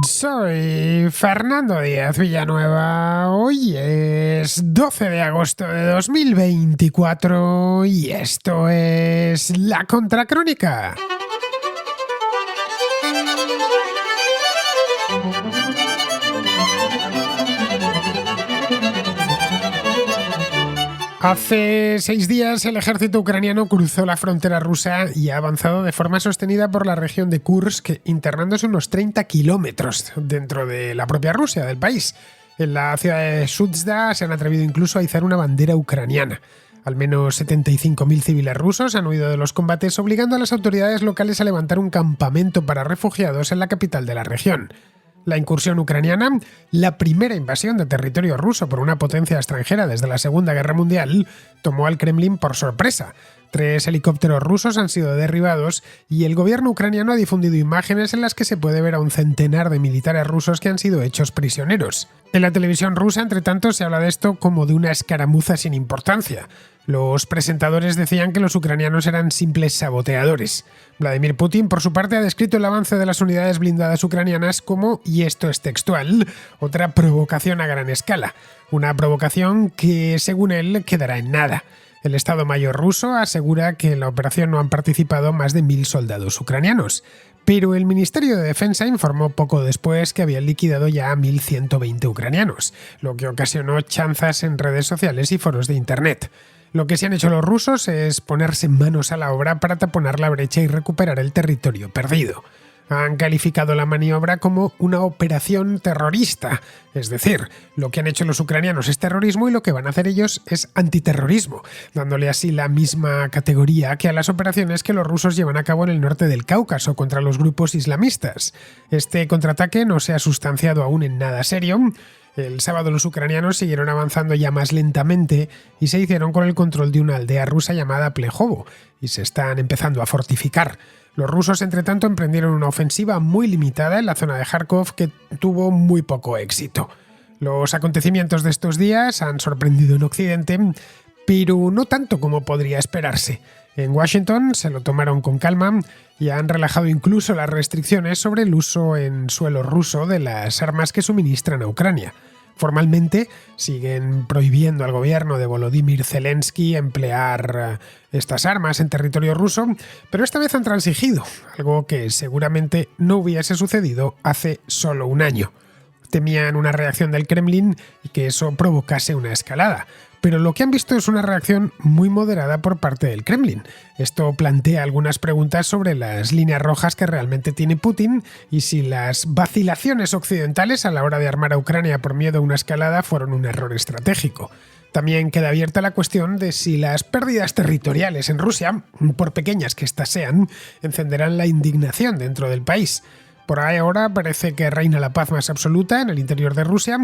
Soy Fernando Díaz Villanueva. Hoy es 12 de agosto de 2024 y esto es La Contracrónica. Hace 6 días el ejército ucraniano cruzó la frontera rusa y ha avanzado de forma sostenida por la región de Kursk, internándose unos 30 kilómetros dentro de la propia Rusia, del país. En la ciudad de Sudzha se han atrevido incluso a izar una bandera ucraniana. Al menos 75.000 civiles rusos han huido de los combates, obligando a las autoridades locales a levantar un campamento para refugiados en la capital de la región. La incursión ucraniana, la primera invasión de territorio ruso por una potencia extranjera desde la Segunda Guerra Mundial, tomó al Kremlin por sorpresa. 3 helicópteros rusos han sido derribados y el gobierno ucraniano ha difundido imágenes en las que se puede ver a un centenar de militares rusos que han sido hechos prisioneros. En la televisión rusa, entre tanto, se habla de esto como de una escaramuza sin importancia. Los presentadores decían que los ucranianos eran simples saboteadores. Vladimir Putin, por su parte, ha descrito el avance de las unidades blindadas ucranianas como, y esto es textual, otra provocación a gran escala. Una provocación que, según él, quedará en nada. El Estado Mayor ruso asegura que en la operación no han participado más de 1.000 soldados ucranianos. Pero el Ministerio de Defensa informó poco después que habían liquidado ya a 1.120 ucranianos, lo que ocasionó chanzas en redes sociales y foros de Internet. Lo que sí han hecho los rusos es ponerse manos a la obra para taponar la brecha y recuperar el territorio perdido. Han calificado la maniobra como una operación terrorista, es decir, lo que han hecho los ucranianos es terrorismo y lo que van a hacer ellos es antiterrorismo, dándole así la misma categoría que a las operaciones que los rusos llevan a cabo en el norte del Cáucaso contra los grupos islamistas. Este contraataque no se ha sustanciado aún en nada serio. El sábado los ucranianos siguieron avanzando ya más lentamente y se hicieron con el control de una aldea rusa llamada Plejovo y se están empezando a fortificar. Los rusos, entre tanto, emprendieron una ofensiva muy limitada en la zona de Kharkov que tuvo muy poco éxito. Los acontecimientos de estos días han sorprendido en Occidente, pero no tanto como podría esperarse. En Washington se lo tomaron con calma y han relajado incluso las restricciones sobre el uso en suelo ruso de las armas que suministran a Ucrania. Formalmente siguen prohibiendo al gobierno de Volodymyr Zelensky emplear estas armas en territorio ruso, pero esta vez han transigido, algo que seguramente no hubiese sucedido hace solo un año. Temían una reacción del Kremlin y que eso provocase una escalada. Pero lo que han visto es una reacción muy moderada por parte del Kremlin. Esto plantea algunas preguntas sobre las líneas rojas que realmente tiene Putin y si las vacilaciones occidentales a la hora de armar a Ucrania por miedo a una escalada fueron un error estratégico. También queda abierta la cuestión de si las pérdidas territoriales en Rusia, por pequeñas que éstas sean, encenderán la indignación dentro del país. Por ahora parece que reina la paz más absoluta en el interior de Rusia,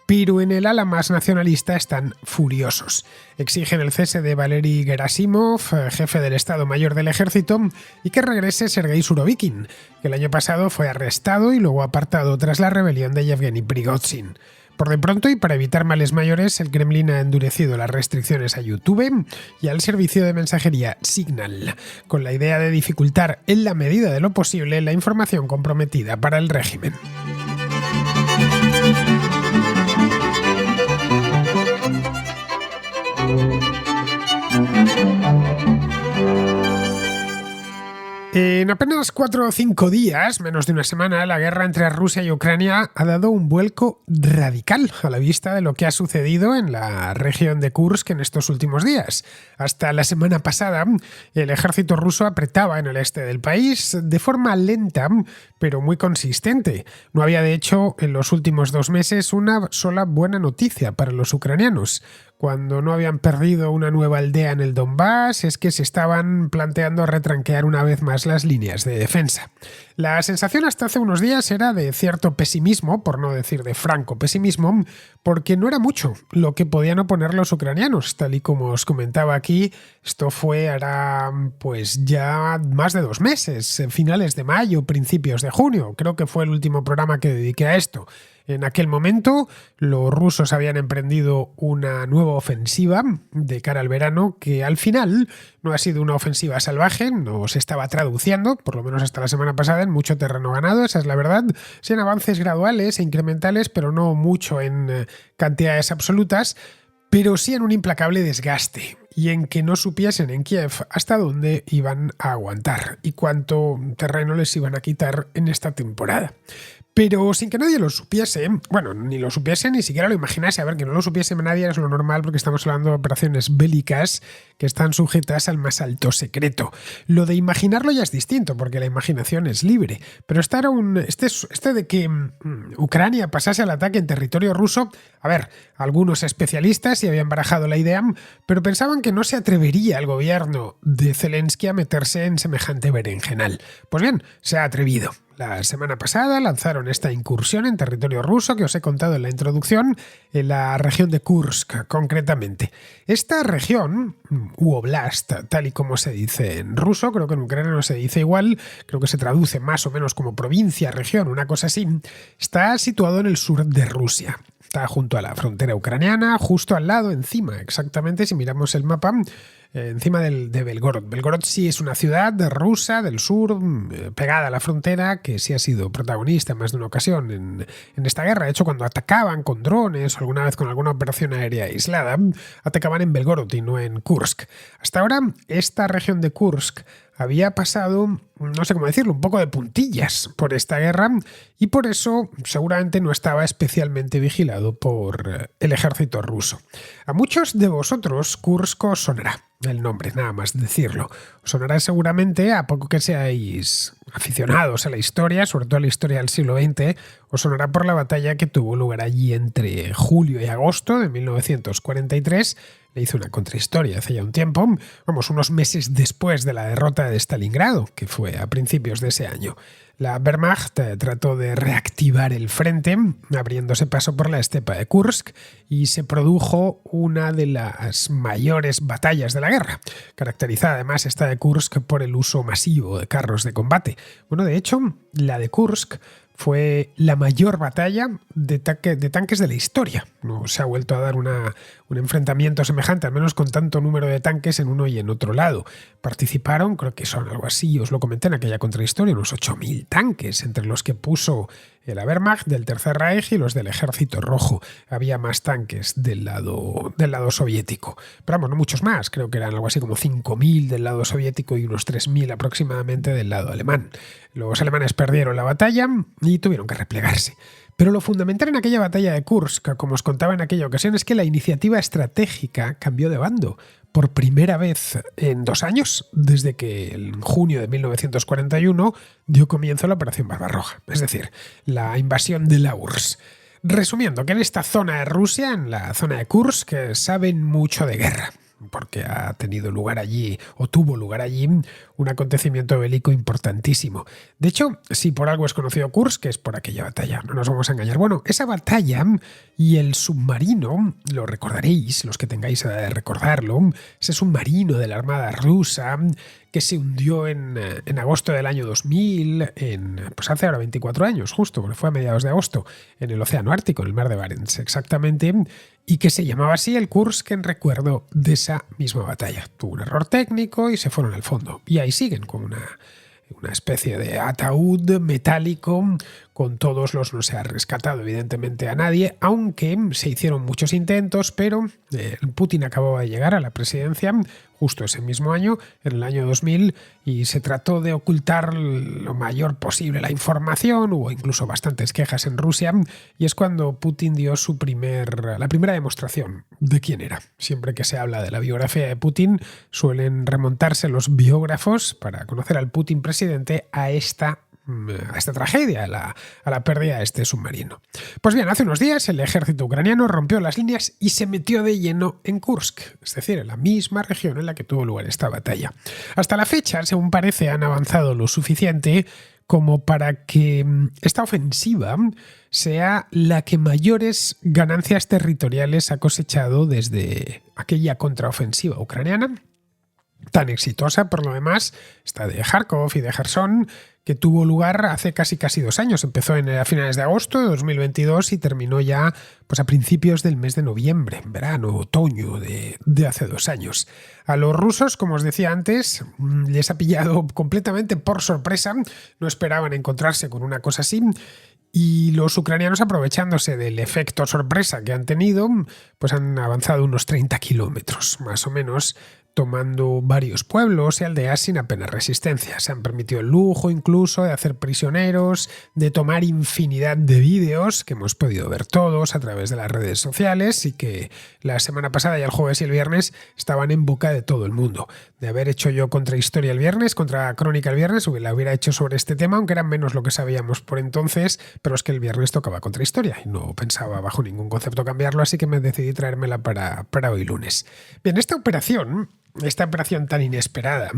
pero en el ala más nacionalista están furiosos. Exigen el cese de Valery Gerasimov, jefe del Estado Mayor del Ejército, y que regrese Sergei Surovikin, que el año pasado fue arrestado y luego apartado tras la rebelión de Yevgeny Prigozhin. Por de pronto, y para evitar males mayores, el Kremlin ha endurecido las restricciones a YouTube y al servicio de mensajería Signal, con la idea de dificultar en la medida de lo posible la información comprometida para el régimen. En apenas 4 o 5 días, menos de una semana, la guerra entre Rusia y Ucrania ha dado un vuelco radical a la vista de lo que ha sucedido en la región de Kursk en estos últimos días. Hasta la semana pasada, el ejército ruso apretaba en el este del país de forma lenta, pero muy consistente. No había, de hecho, en los últimos 2 meses una sola buena noticia para los ucranianos. Cuando no habían perdido una nueva aldea en el Donbass, es que se estaban planteando retranquear una vez más las líneas de defensa. La sensación hasta hace unos días era de cierto pesimismo, por no decir de franco pesimismo, porque no era mucho lo que podían oponer los ucranianos. Tal y como os comentaba aquí, esto fue hará pues ya más de 2 meses, finales de mayo, principios de junio. Creo que fue el último programa que dediqué a esto. En aquel momento, los rusos habían emprendido una nueva ofensiva de cara al verano que al final no ha sido una ofensiva salvaje, no se estaba traduciendo, por lo menos hasta la semana pasada, en mucho terreno ganado, esa es la verdad, sí en avances graduales e incrementales, pero no mucho en cantidades absolutas, pero sí en un implacable desgaste y en que no supiesen en Kiev hasta dónde iban a aguantar y cuánto terreno les iban a quitar en esta temporada. Pero sin que nadie lo supiese, bueno, ni lo supiese ni siquiera lo imaginase. A ver, que no lo supiese nadie es lo normal porque estamos hablando de operaciones bélicas que están sujetas al más alto secreto. Lo de imaginarlo ya es distinto porque la imaginación es libre. Pero este de que Ucrania pasase al ataque en territorio ruso, a ver, algunos especialistas sí habían barajado la idea, pero pensaban que no se atrevería el gobierno de Zelensky a meterse en semejante berenjenal. Pues bien, se ha atrevido. La semana pasada lanzaron esta incursión en territorio ruso que os he contado en la introducción, en la región de Kursk concretamente. Esta región, u oblast, tal y como se dice en ruso, creo que en ucraniano se dice igual, creo que se traduce más o menos como provincia, región, una cosa así, está situado en el sur de Rusia. Está junto a la frontera ucraniana, justo al lado, encima, exactamente, si miramos el mapa, encima de Belgorod. Belgorod sí es una ciudad rusa del sur, pegada a la frontera, que sí ha sido protagonista en más de una ocasión en esta guerra. De hecho, cuando atacaban con drones o alguna vez con alguna operación aérea aislada, atacaban en Belgorod y no en Kursk. Hasta ahora, esta región de Kursk había pasado, no sé cómo decirlo, un poco de puntillas por esta guerra y por eso seguramente no estaba especialmente vigilado por el ejército ruso. A muchos de vosotros Kursk os sonará el nombre, nada más decirlo. Os sonará seguramente, a poco que seáis aficionados a la historia, sobre todo a la historia del siglo XX, os sonará por la batalla que tuvo lugar allí entre julio y agosto de 1943. Le hice una contrahistoria hace ya un tiempo, vamos, unos meses después de la derrota de Stalingrado, que fue a principios de ese año. La Wehrmacht trató de reactivar el frente, abriéndose paso por la estepa de Kursk, y se produjo una de las mayores batallas de la guerra, caracterizada además esta de Kursk por el uso masivo de carros de combate. Bueno, de hecho, la de Kursk fue la mayor batalla de tanques de la historia. No se ha vuelto a dar un enfrentamiento semejante, al menos con tanto número de tanques en uno y en otro lado. Participaron, creo que son algo así, os lo comenté en aquella contrahistoria, unos 8.000 tanques, entre los que puso la Wehrmacht del Tercer Reich y los del Ejército Rojo. Había más tanques del lado soviético. Pero vamos, no muchos más, creo que eran algo así como 5.000 del lado soviético y unos 3.000 aproximadamente del lado alemán. Los alemanes perdieron la batalla y tuvieron que replegarse. Pero lo fundamental en aquella batalla de Kursk, como os contaba en aquella ocasión, es que la iniciativa estratégica cambió de bando. Por primera vez en 2 años, desde que en junio de 1941 dio comienzo la Operación Barbarroja, es decir, la invasión de la URSS. Resumiendo, que en esta zona de Rusia, en la zona de Kursk, saben mucho de guerra, porque ha tenido lugar allí, o tuvo lugar allí, un acontecimiento bélico importantísimo. De hecho, si por algo es conocido Kursk, es por aquella batalla, no nos vamos a engañar. Bueno, esa batalla y el submarino, lo recordaréis, los que tengáis edad de recordarlo, ese submarino de la Armada rusa que se hundió en agosto del año 2000, pues hace ahora 24 años, justo, porque fue a mediados de agosto, en el Océano Ártico, en el mar de Barents, exactamente, y que se llamaba así el Kursk en recuerdo de esa misma batalla. Tuvo un error técnico y se fueron al fondo. Y ahí siguen con una especie de ataúd metálico con todos los... No se ha rescatado evidentemente a nadie, aunque se hicieron muchos intentos, pero Putin acababa de llegar a la presidencia justo ese mismo año, en el año 2000, y se trató de ocultar lo mayor posible la información. Hubo incluso bastantes quejas en Rusia, y es cuando Putin dio la primera demostración de quién era. Siempre que se habla de la biografía de Putin, suelen remontarse los biógrafos para conocer al Putin presidente a esta tragedia, a la pérdida de este submarino. Pues bien, hace unos días el ejército ucraniano rompió las líneas y se metió de lleno en Kursk, es decir, en la misma región en la que tuvo lugar esta batalla. Hasta la fecha, según parece, han avanzado lo suficiente como para que esta ofensiva sea la que mayores ganancias territoriales ha cosechado desde aquella contraofensiva ucraniana tan exitosa, por lo demás, esta de Kharkov y de Gerson, que tuvo lugar hace casi 2 años. Empezó a finales de agosto de 2022 y terminó ya pues, a principios del mes de noviembre, verano, otoño de hace 2 años. A los rusos, como os decía antes, les ha pillado completamente por sorpresa. No esperaban encontrarse con una cosa así. Y los ucranianos, aprovechándose del efecto sorpresa que han tenido, pues han avanzado unos 30 kilómetros, más o menos, tomando varios pueblos y aldeas sin apenas resistencia. Se han permitido el lujo incluso de hacer prisioneros, de tomar infinidad de vídeos que hemos podido ver todos a través de las redes sociales y que la semana pasada y el jueves y el viernes estaban en boca de todo el mundo. De haber hecho yo Contrahistoria el viernes, Contra Crónica el viernes, la hubiera hecho sobre este tema, aunque eran menos lo que sabíamos por entonces, pero es que el viernes tocaba Contrahistoria y no pensaba bajo ningún concepto cambiarlo, así que me decidí traérmela para hoy lunes. Bien, esta operación tan inesperada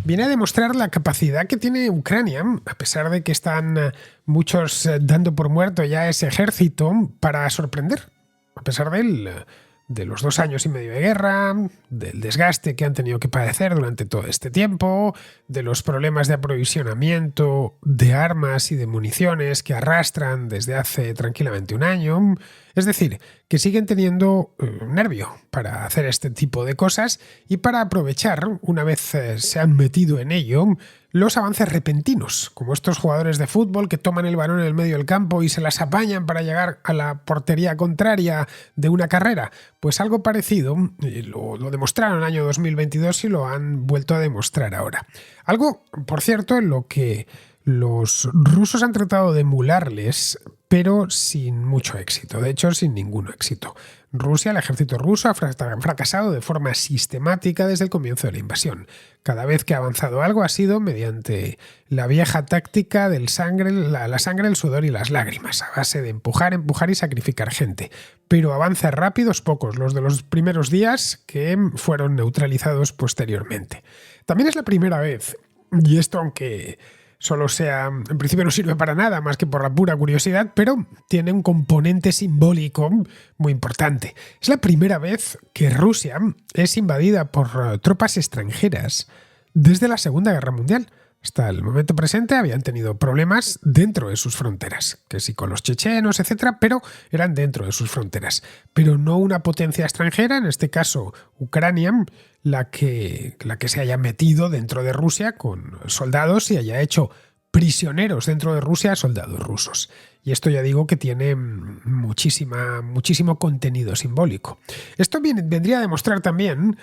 viene a demostrar la capacidad que tiene Ucrania, a pesar de que están muchos dando por muerto ya ese ejército, para sorprender, a pesar de los 2 años y medio de guerra, del desgaste que han tenido que padecer durante todo este tiempo, de los problemas de aprovisionamiento de armas y de municiones que arrastran desde hace tranquilamente 1 año. Es decir, que siguen teniendo nervio para hacer este tipo de cosas y para aprovechar, una vez se han metido en ello, los avances repentinos, como estos jugadores de fútbol que toman el balón en el medio del campo y se las apañan para llegar a la portería contraria de una carrera. Pues algo parecido lo demostraron en el año 2022 y lo han vuelto a demostrar ahora. Algo, por cierto, en lo que los rusos han tratado de emularles, pero sin mucho éxito, de hecho sin ningún éxito. Rusia, el ejército ruso, ha fracasado de forma sistemática desde el comienzo de la invasión. Cada vez que ha avanzado algo ha sido mediante la vieja táctica del la sangre, el sudor y las lágrimas, a base de empujar y sacrificar gente. Pero avances rápidos pocos, los de los primeros días, que fueron neutralizados posteriormente. También es la primera vez, y esto aunque solo sea, en principio no sirve para nada más que por la pura curiosidad, pero tiene un componente simbólico muy importante. Es la primera vez que Rusia es invadida por tropas extranjeras desde la Segunda Guerra Mundial. Hasta el momento presente habían tenido problemas dentro de sus fronteras, que sí con los chechenos, etcétera, pero eran dentro de sus fronteras. Pero no una potencia extranjera, en este caso Ucrania, la que se haya metido dentro de Rusia con soldados y haya hecho prisioneros dentro de Rusia a soldados rusos. Y esto ya digo que tiene muchísimo contenido simbólico. Esto vendría a demostrar también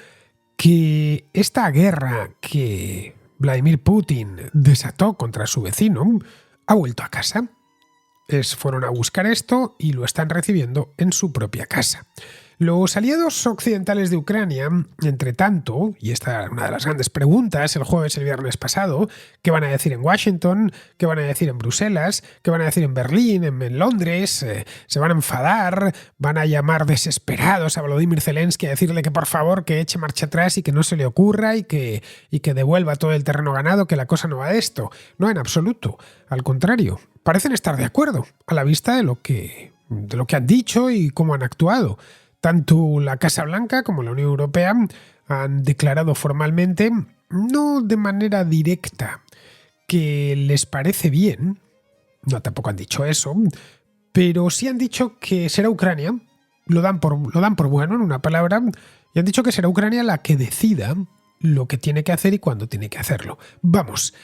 que esta guerra que Vladimir Putin desató contra su vecino ha vuelto a casa. Fueron a buscar esto y lo están recibiendo en su propia casa. Los aliados occidentales de Ucrania, entre tanto, y esta es una de las grandes preguntas el jueves y el viernes pasado, ¿qué van a decir en Washington? ¿Qué van a decir en Bruselas? ¿Qué van a decir en Berlín? ¿En Londres? ¿Se van a enfadar? ¿Van a llamar desesperados a Volodymyr Zelensky a decirle que por favor que eche marcha atrás y que no se le ocurra y que devuelva todo el terreno ganado, que la cosa no va de esto? No, en absoluto. Al contrario, parecen estar de acuerdo a la vista de lo que han dicho y cómo han actuado. Tanto la Casa Blanca como la Unión Europea han declarado formalmente, no de manera directa, que les parece bien, no tampoco han dicho eso, pero sí han dicho que será Ucrania, lo dan por bueno en una palabra, y han dicho que será Ucrania la que decida lo que tiene que hacer y cuándo tiene que hacerlo. Vamos,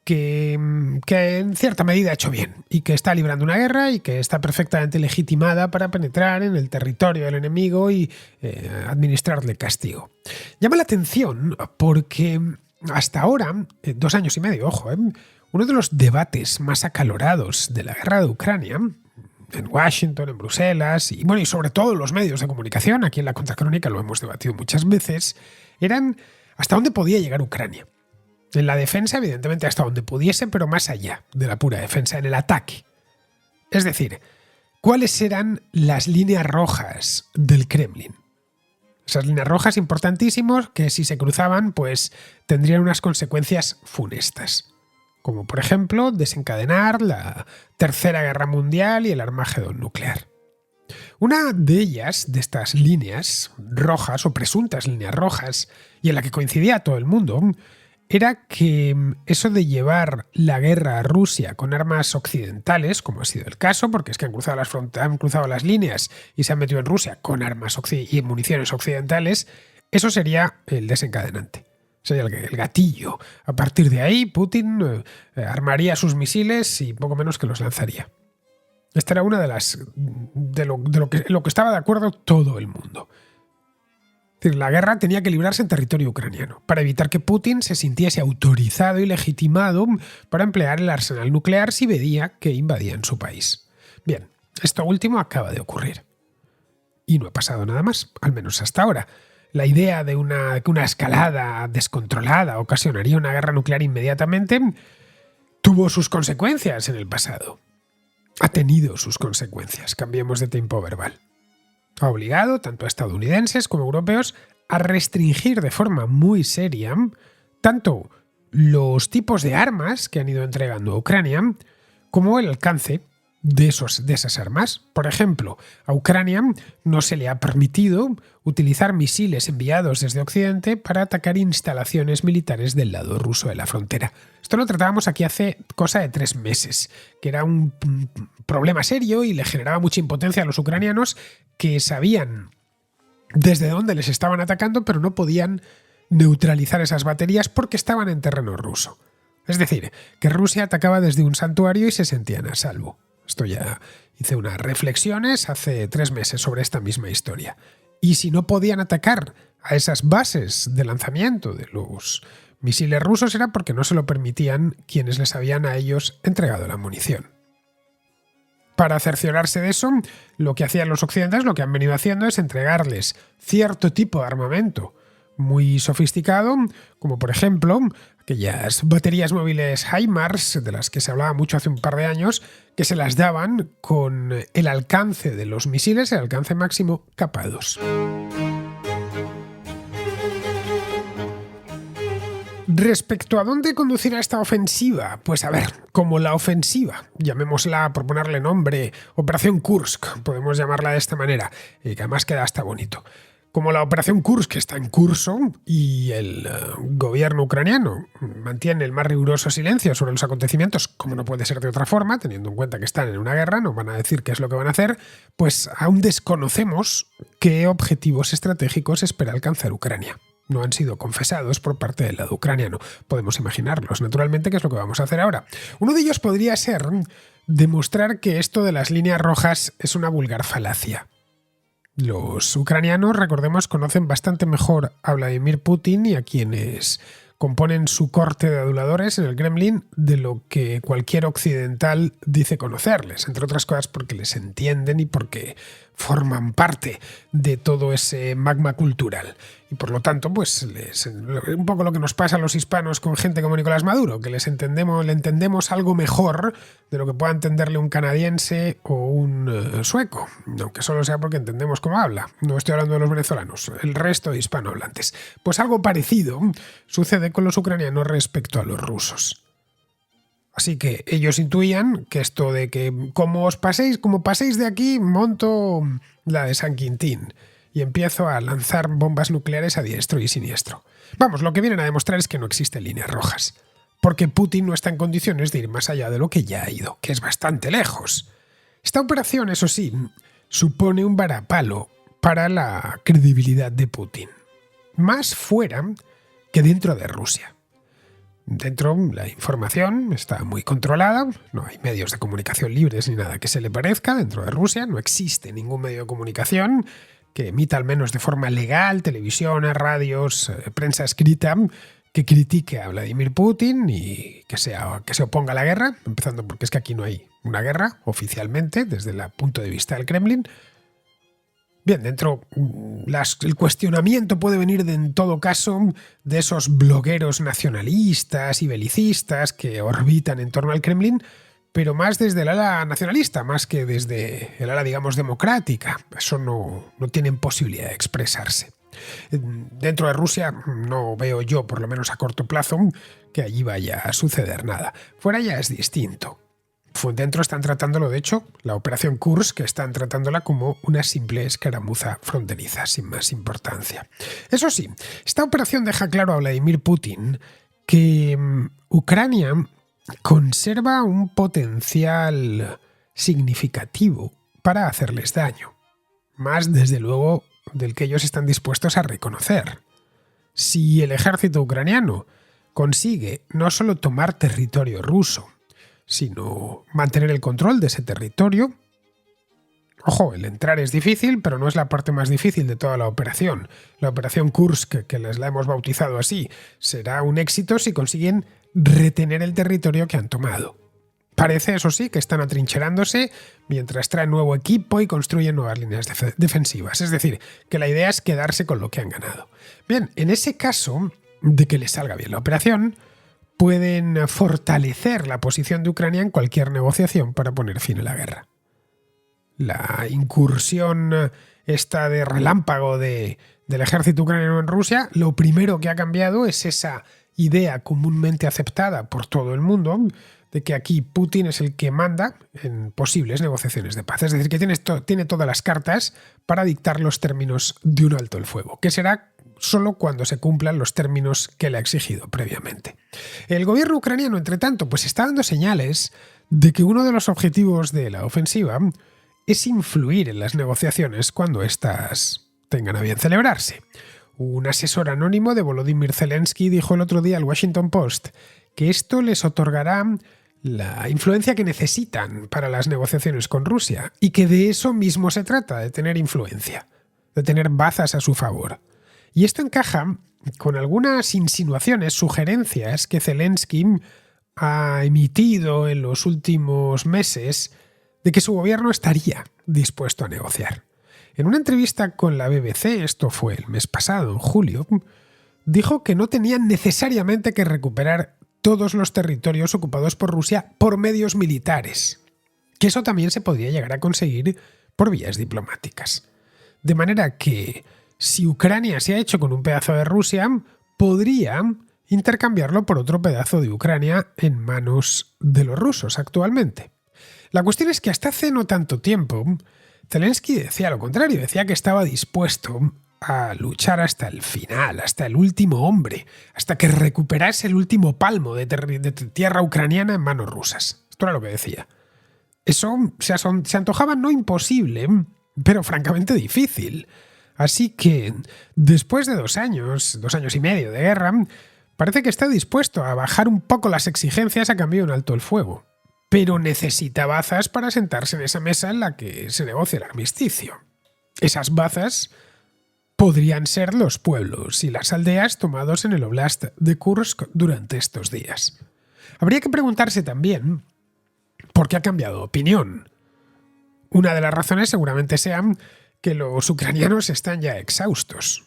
que en cierta medida ha hecho bien y que está librando una guerra y que está perfectamente legitimada para penetrar en el territorio del enemigo y administrarle castigo. Llama la atención porque hasta ahora, 2 años y medio, ojo, uno de los debates más acalorados de la guerra de Ucrania, en Washington, en Bruselas y sobre todo en los medios de comunicación, aquí en la Contracrónica lo hemos debatido muchas veces, eran hasta dónde podía llegar Ucrania. En la defensa, evidentemente, hasta donde pudiese, pero más allá de la pura defensa, en el ataque. Es decir, ¿cuáles eran las líneas rojas del Kremlin? Esas líneas rojas importantísimas que si se cruzaban, pues tendrían unas consecuencias funestas. Como por ejemplo, desencadenar la Tercera Guerra Mundial y el Armagedón nuclear. Una de ellas, de estas líneas rojas o presuntas líneas rojas, y en la que coincidía todo el mundo, era que eso de llevar la guerra a Rusia con armas occidentales, como ha sido el caso, porque es que han cruzado las líneas y se han metido en Rusia con armas y municiones occidentales, eso sería el desencadenante. Sería el gatillo. A partir de ahí, Putin armaría sus misiles y poco menos que los lanzaría. Esta era una de lo que estaba de acuerdo todo el mundo. Es decir, la guerra tenía que librarse en territorio ucraniano, para evitar que Putin se sintiese autorizado y legitimado para emplear el arsenal nuclear si veía que invadían su país. Bien, esto último acaba de ocurrir. Y no ha pasado nada más, al menos hasta ahora. La idea de que una escalada descontrolada ocasionaría una guerra nuclear inmediatamente tuvo sus consecuencias en el pasado. Ha tenido sus consecuencias, cambiemos de tiempo verbal. Ha obligado tanto a estadounidenses como europeos a restringir de forma muy seria tanto los tipos de armas que han ido entregando a Ucrania como el alcance de esas armas. Por ejemplo, a Ucrania no se le ha permitido utilizar misiles enviados desde Occidente para atacar instalaciones militares del lado ruso de la frontera. Esto lo tratábamos aquí hace cosa de 3 meses, que era un problema serio y le generaba mucha impotencia a los ucranianos que sabían desde dónde les estaban atacando, pero no podían neutralizar esas baterías porque estaban en terreno ruso. Es decir, que Rusia atacaba desde un santuario y se sentían a salvo. Esto ya hice unas reflexiones hace 3 meses sobre esta misma historia. Y si no podían atacar a esas bases de lanzamiento de los misiles rusos era porque no se lo permitían quienes les habían a ellos entregado la munición. Para cerciorarse de eso, lo que hacían los occidentales, lo que han venido haciendo es entregarles cierto tipo de armamento muy sofisticado, como por ejemplo aquellas baterías móviles HIMARS, de las que se hablaba mucho hace un par de años, que se las daban con el alcance de los misiles, el alcance máximo K2. Respecto a dónde conducirá esta ofensiva, pues a ver, como la ofensiva, llamémosla por ponerle nombre, Operación Kursk, podemos llamarla de esta manera, y que además queda hasta bonito. Como la operación Kursk está en curso y el gobierno ucraniano mantiene el más riguroso silencio sobre los acontecimientos, como no puede ser de otra forma, teniendo en cuenta que están en una guerra, no van a decir qué es lo que van a hacer, pues aún desconocemos qué objetivos estratégicos espera alcanzar Ucrania. No han sido confesados por parte del lado ucraniano. Podemos imaginarlos, naturalmente, qué es lo que vamos a hacer ahora. Uno de ellos podría ser demostrar que esto de las líneas rojas es una vulgar falacia. Los ucranianos, recordemos, conocen bastante mejor a Vladimir Putin y a quienes componen su corte de aduladores en el Kremlin de lo que cualquier occidental dice conocerles, entre otras cosas porque les entienden y porque forman parte de todo ese magma cultural. Y por lo tanto, pues un poco lo que nos pasa a los hispanos con gente como Nicolás Maduro, que le entendemos algo mejor de lo que pueda entenderle un canadiense o un sueco, aunque solo sea porque entendemos cómo habla. No estoy hablando de los venezolanos, el resto de hispanohablantes. Pues algo parecido sucede con los ucranianos respecto a los rusos. Así que ellos intuían que esto de que como paséis de aquí, monto la de San Quintín y empiezo a lanzar bombas nucleares a diestro y siniestro. Vamos, lo que vienen a demostrar es que no existen líneas rojas, porque Putin no está en condiciones de ir más allá de lo que ya ha ido, que es bastante lejos. Esta operación, eso sí, supone un varapalo para la credibilidad de Putin, más fuera que dentro de Rusia. Dentro la información está muy controlada, no hay medios de comunicación libres ni nada que se le parezca. Dentro de Rusia no existe ningún medio de comunicación que emita al menos de forma legal, televisiones, radios, prensa escrita, que critique a Vladimir Putin y que se oponga a la guerra, empezando porque es que aquí no hay una guerra oficialmente desde el punto de vista del Kremlin. Bien, dentro el cuestionamiento puede venir en todo caso de esos blogueros nacionalistas y belicistas que orbitan en torno al Kremlin, pero más desde el ala nacionalista, más que desde el ala, digamos, democrática. Eso no tienen posibilidad de expresarse. Dentro de Rusia no veo yo, por lo menos a corto plazo, que allí vaya a suceder nada. Fuera ya es distinto. Dentro están tratándolo, de hecho, la operación Kursk, están tratándola como una simple escaramuza fronteriza, sin más importancia. Eso sí, esta operación deja claro a Vladimir Putin que Ucrania conserva un potencial significativo para hacerles daño, más desde luego del que ellos están dispuestos a reconocer. Si el ejército ucraniano consigue no solo tomar territorio ruso, sino mantener el control de ese territorio. Ojo, el entrar es difícil, pero no es la parte más difícil de toda la operación. La operación Kursk, que les la hemos bautizado así, será un éxito si consiguen retener el territorio que han tomado. Parece, eso sí, que están atrincherándose mientras traen nuevo equipo y construyen nuevas líneas defensivas. Es decir, que la idea es quedarse con lo que han ganado. Bien, en ese caso de que les salga bien la operación, pueden fortalecer la posición de Ucrania en cualquier negociación para poner fin a la guerra. La incursión esta de relámpago del ejército ucraniano en Rusia, lo primero que ha cambiado es esa idea comúnmente aceptada por todo el mundo de que aquí Putin es el que manda en posibles negociaciones de paz. Es decir, que tiene todas las cartas para dictar los términos de un alto el fuego, que será solo cuando se cumplan los términos que le ha exigido previamente. El gobierno ucraniano, entre tanto, pues está dando señales de que uno de los objetivos de la ofensiva es influir en las negociaciones cuando éstas tengan a bien celebrarse. Un asesor anónimo de Volodymyr Zelensky dijo el otro día al Washington Post que esto les otorgará la influencia que necesitan para las negociaciones con Rusia y que de eso mismo se trata, de tener influencia, de tener bazas a su favor. Y esto encaja con algunas insinuaciones, sugerencias que Zelensky ha emitido en los últimos meses de que su gobierno estaría dispuesto a negociar. En una entrevista con la BBC, esto fue el mes pasado, en julio, dijo que no tenían necesariamente que recuperar todos los territorios ocupados por Rusia por medios militares, que eso también se podría llegar a conseguir por vías diplomáticas. De manera que si Ucrania se ha hecho con un pedazo de Rusia, podría intercambiarlo por otro pedazo de Ucrania en manos de los rusos actualmente. La cuestión es que hasta hace no tanto tiempo, Zelensky decía lo contrario, decía que estaba dispuesto a luchar hasta el final, hasta el último hombre, hasta que recuperase el último palmo de tierra ucraniana en manos rusas. Esto era lo que decía. Eso se antojaba no imposible, pero francamente difícil. Así que, después de 2 años y medio de guerra, parece que está dispuesto a bajar un poco las exigencias a cambio de un alto el fuego. Pero necesita bazas para sentarse en esa mesa en la que se negocia el armisticio. Esas bazas podrían ser los pueblos y las aldeas tomados en el Oblast de Kursk durante estos días. Habría que preguntarse también por qué ha cambiado de opinión. Una de las razones seguramente sea que los ucranianos están ya exhaustos.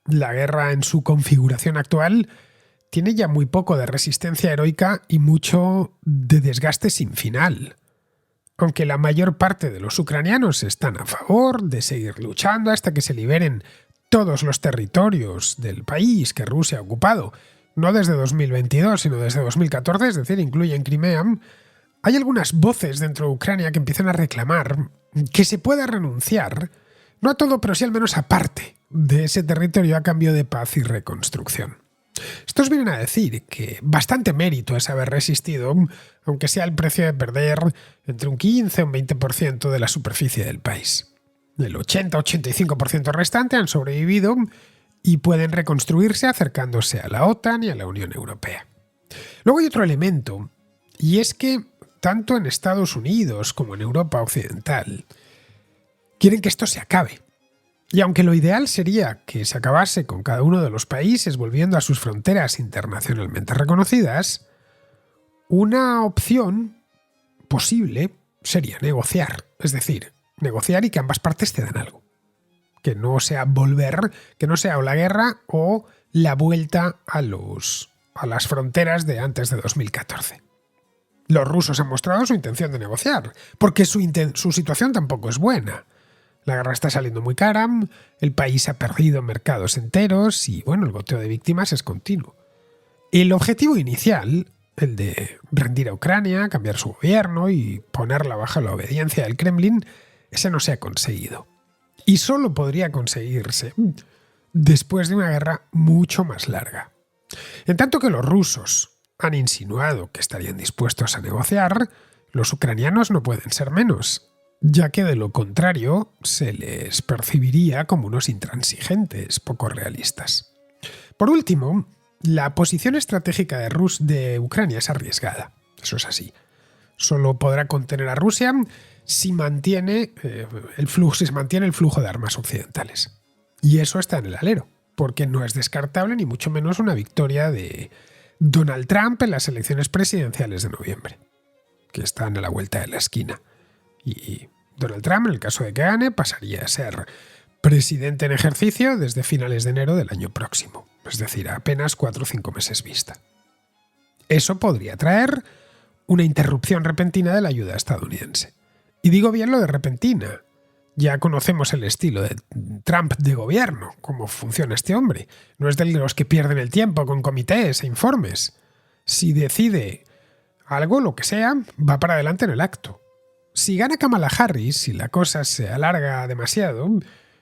La guerra en su configuración actual tiene ya muy poco de resistencia heroica y mucho de desgaste sin final. Aunque la mayor parte de los ucranianos están a favor de seguir luchando hasta que se liberen todos los territorios del país que Rusia ha ocupado, no desde 2022, sino desde 2014, es decir, incluyen Crimea, hay algunas voces dentro de Ucrania que empiezan a reclamar que se pueda renunciar, no a todo, pero sí al menos a parte de ese territorio a cambio de paz y reconstrucción. Estos vienen a decir que bastante mérito es haber resistido, aunque sea el precio de perder entre un 15 y un 20% de la superficie del país. El 80-85% restante han sobrevivido y pueden reconstruirse acercándose a la OTAN y a la Unión Europea. Luego hay otro elemento, y es que tanto en Estados Unidos como en Europa Occidental quieren que esto se acabe. Y aunque lo ideal sería que se acabase con cada uno de los países volviendo a sus fronteras internacionalmente reconocidas, una opción posible sería negociar. Es decir, negociar y que ambas partes cedan algo. Que no sea volver, que no sea o la guerra o la vuelta a las fronteras de antes de 2014. Los rusos han mostrado su intención de negociar, porque su situación tampoco es buena. La guerra está saliendo muy cara, el país ha perdido mercados enteros y, bueno, el goteo de víctimas es continuo. El objetivo inicial el de rendir a Ucrania, cambiar su gobierno y ponerla bajo la obediencia del Kremlin, ese no se ha conseguido. Y solo podría conseguirse después de una guerra mucho más larga. En tanto que los rusos han insinuado que estarían dispuestos a negociar, los ucranianos no pueden ser menos, ya que de lo contrario se les percibiría como unos intransigentes, poco realistas. Por último, la posición estratégica de Ucrania es arriesgada, eso es así. Solo podrá contener a Rusia si se mantiene el flujo de armas occidentales. Y eso está en el alero, porque no es descartable ni mucho menos una victoria de Donald Trump en las elecciones presidenciales de noviembre, que están a la vuelta de la esquina. Y Donald Trump, en el caso de que gane, pasaría a ser presidente en ejercicio desde finales de enero del año próximo, es decir, a apenas 4 o 5 meses vista. Eso podría traer una interrupción repentina de la ayuda estadounidense. Y digo bien lo de repentina. Ya conocemos el estilo de Trump de gobierno, cómo funciona este hombre. No es de los que pierden el tiempo con comités e informes. Si decide algo, lo que sea, va para adelante en el acto. Si gana Kamala Harris y la cosa se alarga demasiado,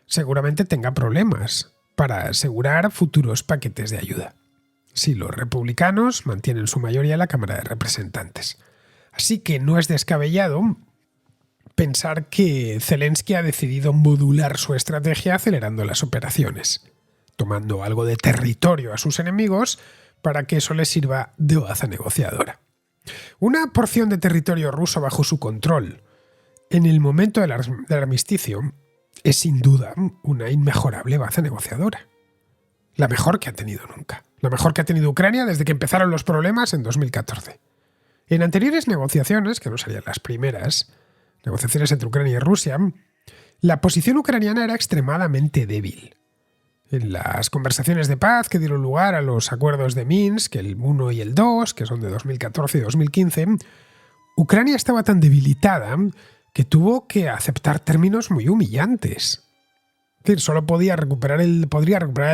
seguramente tenga problemas para asegurar futuros paquetes de ayuda. Si los republicanos mantienen su mayoría en la Cámara de Representantes. Así que no es descabellado pensar que Zelensky ha decidido modular su estrategia acelerando las operaciones, tomando algo de territorio a sus enemigos para que eso les sirva de baza negociadora. Una porción de territorio ruso bajo su control en el momento del armisticio es sin duda una inmejorable baza negociadora. La mejor que ha tenido nunca. La mejor que ha tenido Ucrania desde que empezaron los problemas en 2014. En anteriores negociaciones, que no serían las primeras, negociaciones entre Ucrania y Rusia, la posición ucraniana era extremadamente débil. En las conversaciones de paz que dieron lugar a los acuerdos de Minsk, el 1 y el 2, que son de 2014 y 2015, Ucrania estaba tan debilitada que tuvo que aceptar términos muy humillantes. Es decir, solo podría recuperar el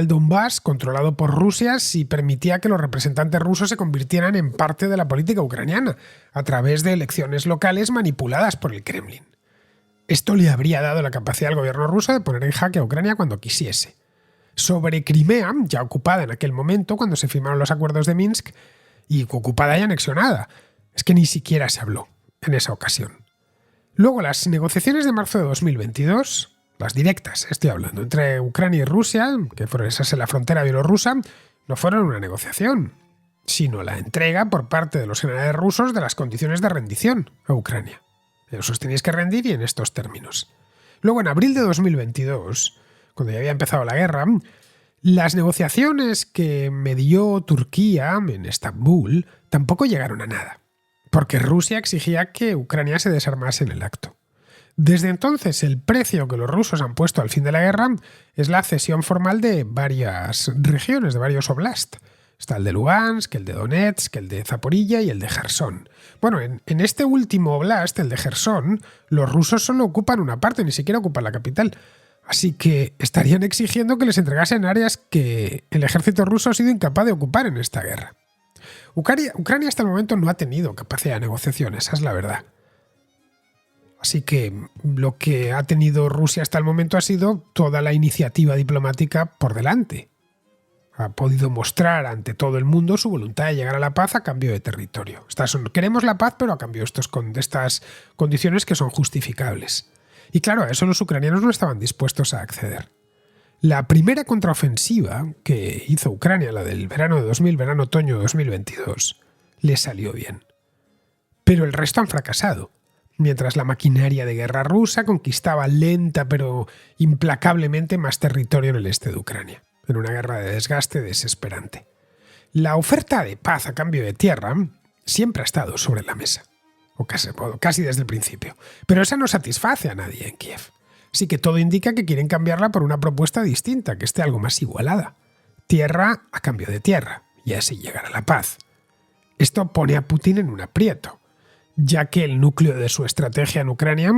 Donbass controlado por Rusia si permitía que los representantes rusos se convirtieran en parte de la política ucraniana, a través de elecciones locales manipuladas por el Kremlin. Esto le habría dado la capacidad al gobierno ruso de poner en jaque a Ucrania cuando quisiese. Sobre Crimea, ya ocupada en aquel momento cuando se firmaron los acuerdos de Minsk, y ocupada y anexionada, es que ni siquiera se habló en esa ocasión. Luego, las negociaciones de marzo de 2022, las directas, estoy hablando, entre Ucrania y Rusia, que fueron esas en la frontera bielorrusa, no fueron una negociación, sino la entrega por parte de los generales rusos de las condiciones de rendición a Ucrania. Os tenéis que rendir y en estos términos. Luego, en abril de 2022, cuando ya había empezado la guerra, las negociaciones que medió Turquía en Estambul tampoco llegaron a nada, porque Rusia exigía que Ucrania se desarmase en el acto. Desde entonces, el precio que los rusos han puesto al fin de la guerra es la cesión formal de varias regiones, de varios oblast. Está el de Lugansk, el de Donetsk, el de Zaporilla y el de Jersón. Bueno, en este último oblast, el de Jersón, los rusos solo ocupan una parte, ni siquiera ocupan la capital. Así que estarían exigiendo que les entregasen áreas que el ejército ruso ha sido incapaz de ocupar en esta guerra. Ucrania hasta el momento no ha tenido capacidad de negociación, esa es la verdad. Así que lo que ha tenido Rusia hasta el momento ha sido toda la iniciativa diplomática por delante. Ha podido mostrar ante todo el mundo su voluntad de llegar a la paz a cambio de territorio. Queremos la paz, pero a cambio de estas condiciones que son justificables. Y claro, a eso los ucranianos no estaban dispuestos a acceder. La primera contraofensiva que hizo Ucrania, la del verano-otoño de 2022, le salió bien. Pero el resto han fracasado. Mientras la maquinaria de guerra rusa conquistaba lenta pero implacablemente más territorio en el este de Ucrania, en una guerra de desgaste desesperante. La oferta de paz a cambio de tierra siempre ha estado sobre la mesa, o casi desde el principio, pero esa no satisface a nadie en Kiev. Así que todo indica que quieren cambiarla por una propuesta distinta, que esté algo más igualada. Tierra a cambio de tierra, y así llegar a la paz. Esto pone a Putin en un aprieto, ya que el núcleo de su estrategia en Ucrania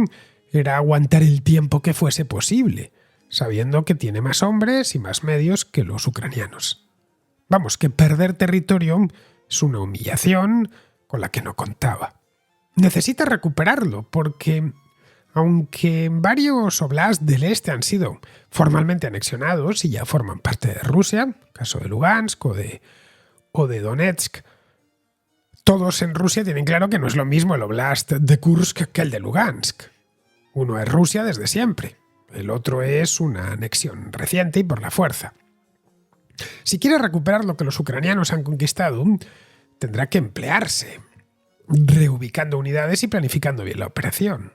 era aguantar el tiempo que fuese posible, sabiendo que tiene más hombres y más medios que los ucranianos. Vamos, que perder territorio Es una humillación con la que no contaba. Necesita recuperarlo porque, aunque varios oblasts del este han sido formalmente anexionados y ya forman parte de Rusia, caso de Lugansk o de Donetsk, todos en Rusia tienen claro que no es lo mismo el oblast de Kursk que el de Lugansk. Uno es Rusia desde siempre, el otro es una anexión reciente y por la fuerza. Si quiere recuperar lo que los ucranianos han conquistado, tendrá que emplearse, reubicando unidades y planificando bien la operación.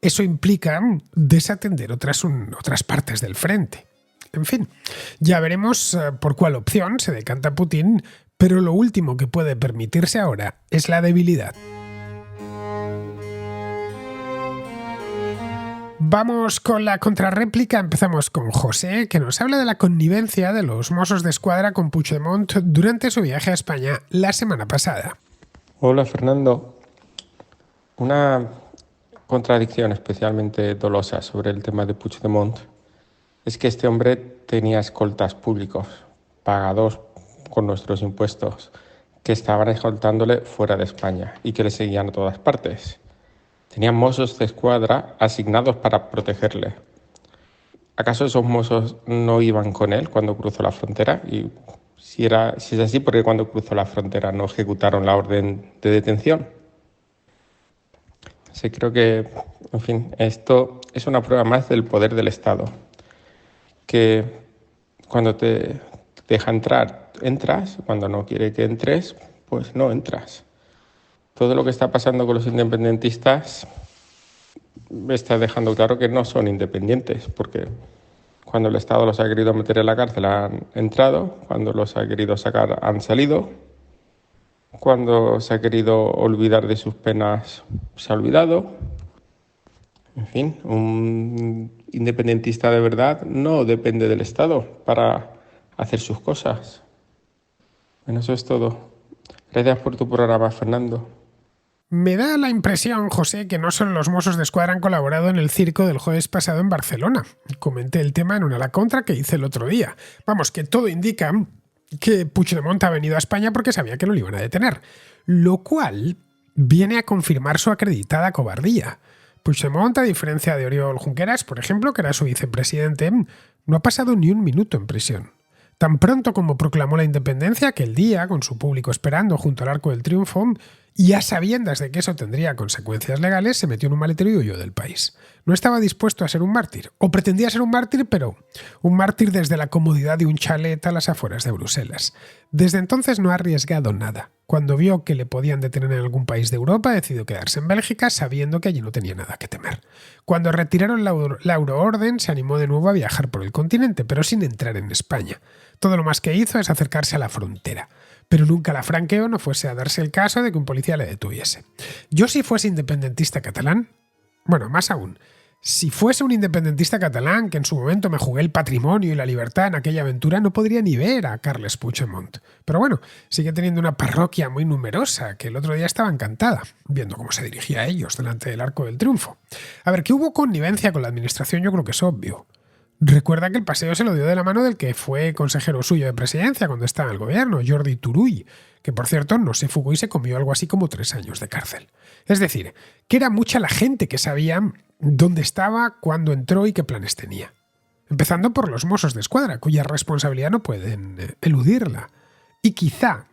Eso implica desatender otras partes del frente. En fin, ya veremos por cuál opción se decanta Putin, pero lo último que puede permitirse ahora es la debilidad. Vamos con la contrarréplica. Empezamos con José, que nos habla de la connivencia de los Mossos d'Esquadra con Puigdemont durante su viaje a España la semana pasada. Hola Fernando. Una contradicción especialmente dolosa sobre el tema de Puigdemont es que este hombre tenía escoltas públicos, pagados con nuestros impuestos, que estaban escoltándole fuera de España y que le seguían a todas partes. Tenían Mossos d'Esquadra asignados para protegerle. ¿Acaso esos Mossos no iban con él cuando cruzó la frontera? Y si es así, ¿por qué cuando cruzó la frontera no ejecutaron la orden de detención? Sí, creo que, en fin, esto es una prueba más del poder del Estado. Que cuando te deja entrar, entras. Cuando no quiere que entres, pues no entras. Todo lo que está pasando con los independentistas está dejando claro que no son independientes, porque cuando el Estado los ha querido meter en la cárcel han entrado, cuando los ha querido sacar han salido, cuando se ha querido olvidar de sus penas se ha olvidado. En fin, un independentista de verdad no depende del Estado para hacer sus cosas. Bueno, eso es todo. Gracias por tu programa, Fernando. Me da la impresión, José, que no solo los Mossos d'Esquadra han colaborado en el circo del jueves pasado en Barcelona. Comenté el tema en una La Contra que hice el otro día. Vamos, que todo indica que Puigdemont ha venido a España porque sabía que no lo iban a detener, lo cual viene a confirmar su acreditada cobardía. Puigdemont, a diferencia de Oriol Junqueras, por ejemplo, que era su vicepresidente, no ha pasado ni un minuto en prisión. Tan pronto como proclamó la independencia, aquel día, con su público esperando junto al Arco del Triunfo, y a sabiendas de que eso tendría consecuencias legales, se metió en un maletero y huyó del país. No estaba dispuesto a ser un mártir, o pretendía ser un mártir, pero un mártir desde la comodidad de un chalet a las afueras de Bruselas. Desde entonces no ha arriesgado nada. Cuando vio que le podían detener en algún país de Europa, decidió quedarse en Bélgica, sabiendo que allí no tenía nada que temer. Cuando retiraron la euroorden, se animó de nuevo a viajar por el continente, pero sin entrar en España. Todo lo más que hizo es acercarse a la frontera. Pero nunca la franqueó, no fuese a darse el caso de que un policía le detuviese. Yo, si fuese independentista catalán, bueno, más aún, si fuese un independentista catalán que en su momento me jugué el patrimonio y la libertad en aquella aventura, no podría ni ver a Carles Puigdemont. Pero bueno, sigue teniendo una parroquia muy numerosa, que el otro día estaba encantada, viendo cómo se dirigía a ellos delante del Arco del Triunfo. A ver, que hubo connivencia con la administración, yo creo que es obvio. Recuerda que el paseo se lo dio de la mano del que fue consejero suyo de presidencia cuando estaba en el gobierno, Jordi Turull, que por cierto no se fugó y se comió algo así como 3 años de cárcel. Es decir, que era mucha la gente que sabía dónde estaba, cuándo entró y qué planes tenía. Empezando por los Mossos d'Esquadra, cuya responsabilidad no pueden eludirla. Y quizá,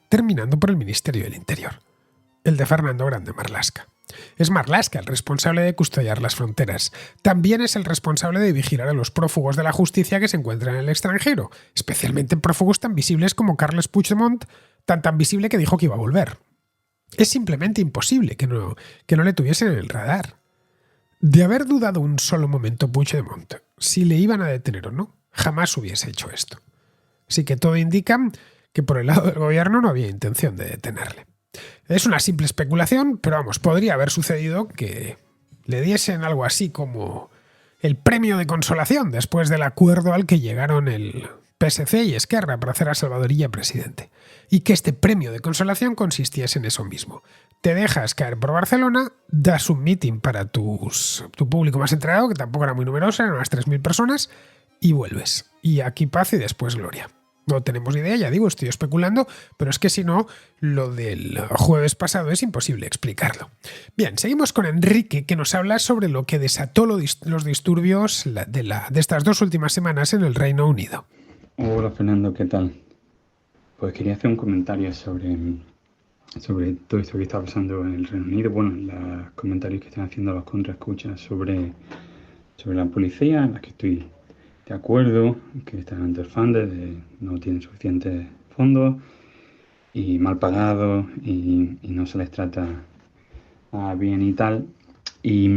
terminando por el Ministerio del Interior, el de Fernando Grande Marlaska. Es Marlaska el responsable de custodiar las fronteras. También es el responsable de vigilar a los prófugos de la justicia que se encuentran en el extranjero, especialmente prófugos tan visibles como Carles Puigdemont, tan visible que dijo que iba a volver. Es simplemente imposible que no le tuviesen en el radar. De haber dudado un solo momento Puigdemont si le iban a detener o no, jamás hubiese hecho esto. Así que todo indica que por el lado del gobierno no había intención de detenerle. Es una simple especulación, pero vamos, podría haber sucedido que le diesen algo así como el premio de consolación después del acuerdo al que llegaron el PSC y Esquerra para hacer a Salvador Illa presidente. Y que este premio de consolación consistiese en eso mismo. Te dejas caer por Barcelona, das un meeting para tu público más entregado, que tampoco era muy numeroso, eran unas 3.000 personas, y vuelves. Y aquí paz y después gloria. No tenemos ni idea, ya digo, estoy especulando, pero es que si no, lo del jueves pasado es imposible explicarlo. Bien, seguimos con Enrique, que nos habla sobre lo que desató los disturbios de estas 2 últimas semanas en el Reino Unido. Hola Fernando, ¿qué tal? Pues quería hacer un comentario sobre todo esto que está pasando en el Reino Unido. Bueno, los comentarios que están haciendo los contraescuchas sobre la policía, en las que estoy de acuerdo, que están underfunded, no tienen suficientes fondos y mal pagados y no se les trata bien y tal. Y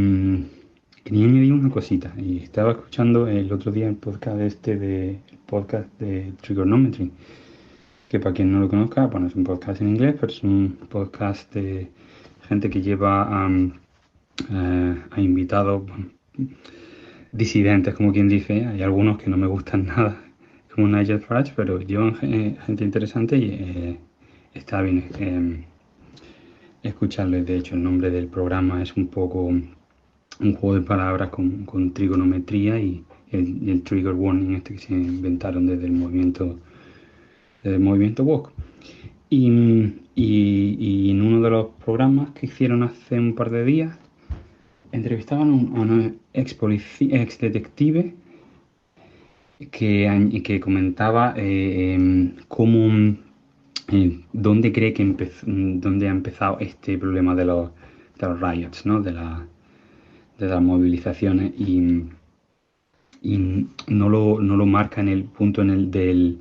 quería añadir una cosita. Y estaba escuchando el otro día el podcast de Trigonometry, que para quien no lo conozca, bueno, es un podcast en inglés, pero es un podcast de gente que lleva a invitados disidentes, como quien dice. Hay algunos que no me gustan nada, como Nigel Farage, pero llevan gente interesante y está bien escucharles. De hecho, el nombre del programa es un poco un juego de palabras con trigonometría y el trigger warning este que se inventaron desde el movimiento woke. Y en uno de los programas que hicieron hace un par de días, entrevistaban a un ex detective que comentaba cómo, dónde cree que dónde ha empezado este problema de los riots, ¿no? de las movilizaciones, y no lo marca en el punto del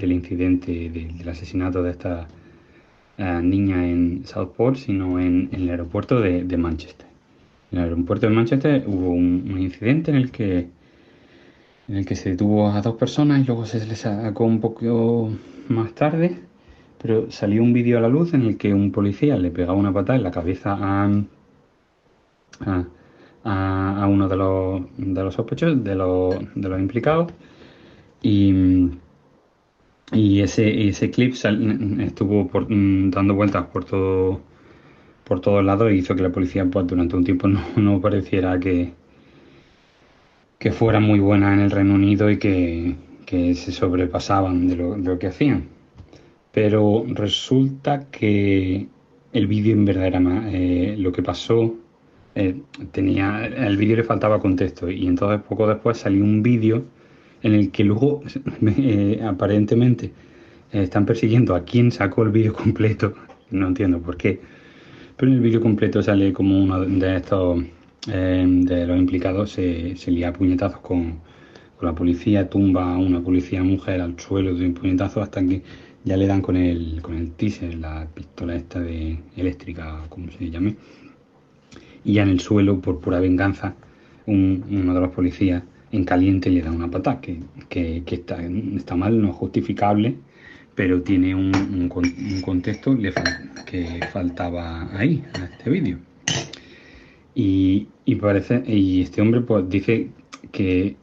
incidente del asesinato de esta niña en Southport, sino en el aeropuerto de Manchester. En el aeropuerto de Manchester hubo un incidente en el que se detuvo a 2 personas y luego se les sacó un poco más tarde, pero salió un vídeo a la luz en el que un policía le pegaba una patada en la cabeza a uno de los sospechosos, de los implicados, y ese clip estuvo dando vueltas por todos lados e hizo que la policía, pues, durante un tiempo no pareciera que fuera muy buena en el Reino Unido y que se sobrepasaban de lo que hacían. Pero resulta que el vídeo en verdad era más, lo que pasó, el vídeo le faltaba contexto, y entonces poco después salió un vídeo en el que luego aparentemente están persiguiendo a quien sacó el vídeo completo. No entiendo por qué, pero en el vídeo completo sale como uno de estos de los implicados se lía a puñetazos con la policía, tumba a una policía mujer al suelo de un puñetazo hasta que ya le dan con el taser, la pistola esta eléctrica, como se llame, y ya en el suelo, por pura venganza, uno de los policías en caliente le da una patada, que está mal, no es justificable, pero tiene un contexto que faltaba ahí, en este vídeo. Y este hombre, pues, dice que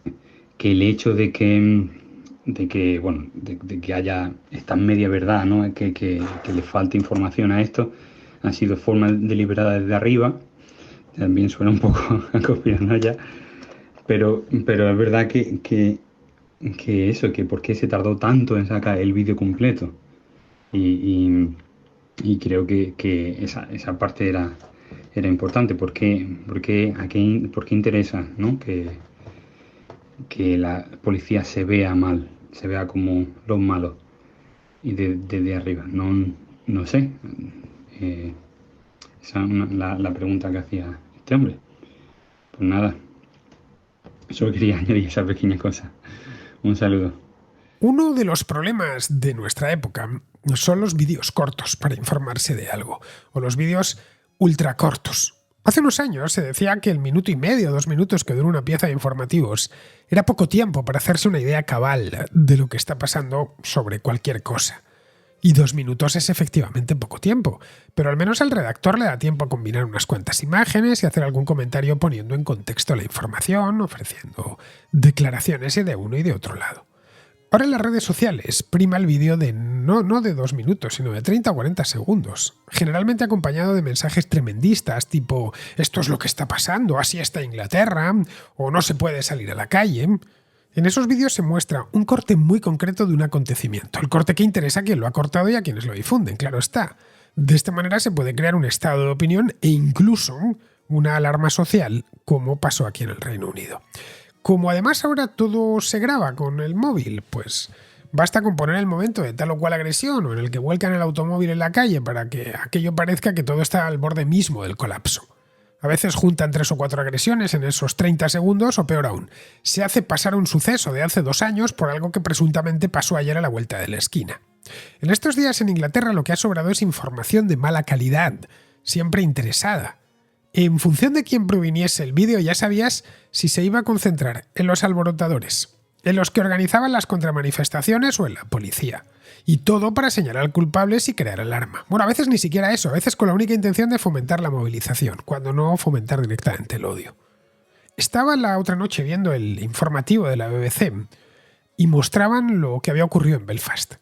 el hecho de que haya esta media verdad, ¿no? que le falte información a esto, ha sido forma deliberada desde arriba. También suena un poco a conspiranoia, pero es verdad que por qué se tardó tanto en sacar el vídeo completo, y creo que esa parte era importante. Porque interesa, ¿no? que la policía se vea mal, se vea como los malos, y desde arriba, no sé. Esa es la pregunta que hacía este hombre. Pues nada, solo quería añadir esa pequeña cosa. Un saludo. Uno de los problemas de nuestra época son los vídeos cortos para informarse de algo, o los vídeos ultracortos. Hace unos años se decía que el 1 minuto y medio, 2 minutos que dura una pieza de informativos era poco tiempo para hacerse una idea cabal de lo que está pasando sobre cualquier cosa. Y 2 minutos es efectivamente poco tiempo, pero al menos al redactor le da tiempo a combinar unas cuantas imágenes y hacer algún comentario poniendo en contexto la información, ofreciendo declaraciones de uno y de otro lado. Ahora en las redes sociales prima el vídeo de no de 2 minutos, sino de 30 o 40 segundos, generalmente acompañado de mensajes tremendistas tipo «esto es lo que está pasando, así está Inglaterra», o «no se puede salir a la calle». En esos vídeos se muestra un corte muy concreto de un acontecimiento, el corte que interesa a quien lo ha cortado y a quienes lo difunden, claro está. De esta manera se puede crear un estado de opinión e incluso una alarma social, como pasó aquí en el Reino Unido. Como además ahora todo se graba con el móvil, pues basta con poner el momento de tal o cual agresión o en el que vuelcan el automóvil en la calle para que aquello parezca que todo está al borde mismo del colapso. A veces juntan 3 o 4 agresiones en esos 30 segundos o peor aún, se hace pasar un suceso de hace 2 años por algo que presuntamente pasó ayer a la vuelta de la esquina. En estos días en Inglaterra lo que ha sobrado es información de mala calidad, siempre interesada. En función de quién proviniese el vídeo ya sabías si se iba a concentrar en los alborotadores, en los que organizaban las contramanifestaciones o en la policía. Y todo para señalar culpables y crear alarma. Bueno, a veces ni siquiera eso, a veces con la única intención de fomentar la movilización, cuando no fomentar directamente el odio. Estaba la otra noche viendo el informativo de la BBC y mostraban lo que había ocurrido en Belfast.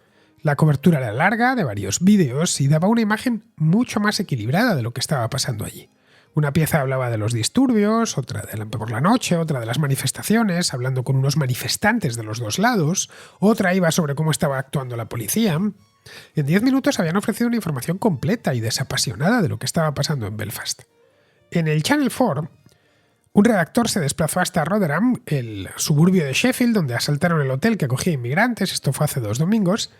La cobertura era larga, de varios vídeos, y daba una imagen mucho más equilibrada de lo que estaba pasando allí. Una pieza hablaba de los disturbios, otra de por la noche, otra de las manifestaciones, hablando con unos manifestantes de los dos lados, otra iba sobre cómo estaba actuando la policía. En 10 minutos habían ofrecido una información completa y desapasionada de lo que estaba pasando en Belfast. En el Channel 4, un redactor se desplazó hasta Rotherham, el suburbio de Sheffield, donde asaltaron el hotel que acogía inmigrantes, esto fue hace 2 domingos,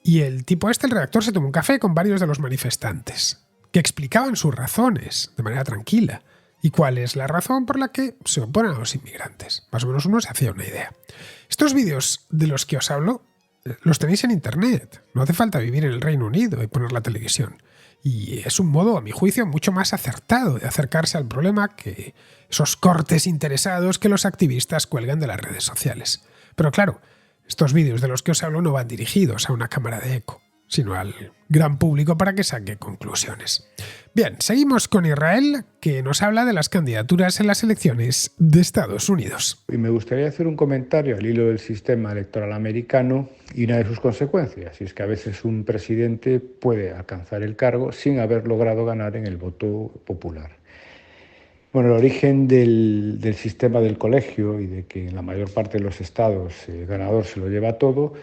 y el redactor, se tomó un café con varios de los manifestantes, que explicaban sus razones de manera tranquila y cuál es la razón por la que se oponen a los inmigrantes. Más o menos uno se hacía una idea. Estos vídeos de los que os hablo los tenéis en internet. No hace falta vivir en el Reino Unido y poner la televisión. Y es un modo, a mi juicio, mucho más acertado de acercarse al problema que esos cortes interesados que los activistas cuelgan de las redes sociales. Pero claro, estos vídeos de los que os hablo no van dirigidos a una cámara de eco, sino al gran público para que saque conclusiones. Bien, seguimos con Israel, que nos habla de las candidaturas en las elecciones de Estados Unidos. Y me gustaría hacer un comentario al hilo del sistema electoral americano y una de sus consecuencias, y es que a veces un presidente puede alcanzar el cargo sin haber logrado ganar en el voto popular. Bueno, el origen del sistema del colegio y de que en la mayor parte de los estados el ganador se lo lleva todo,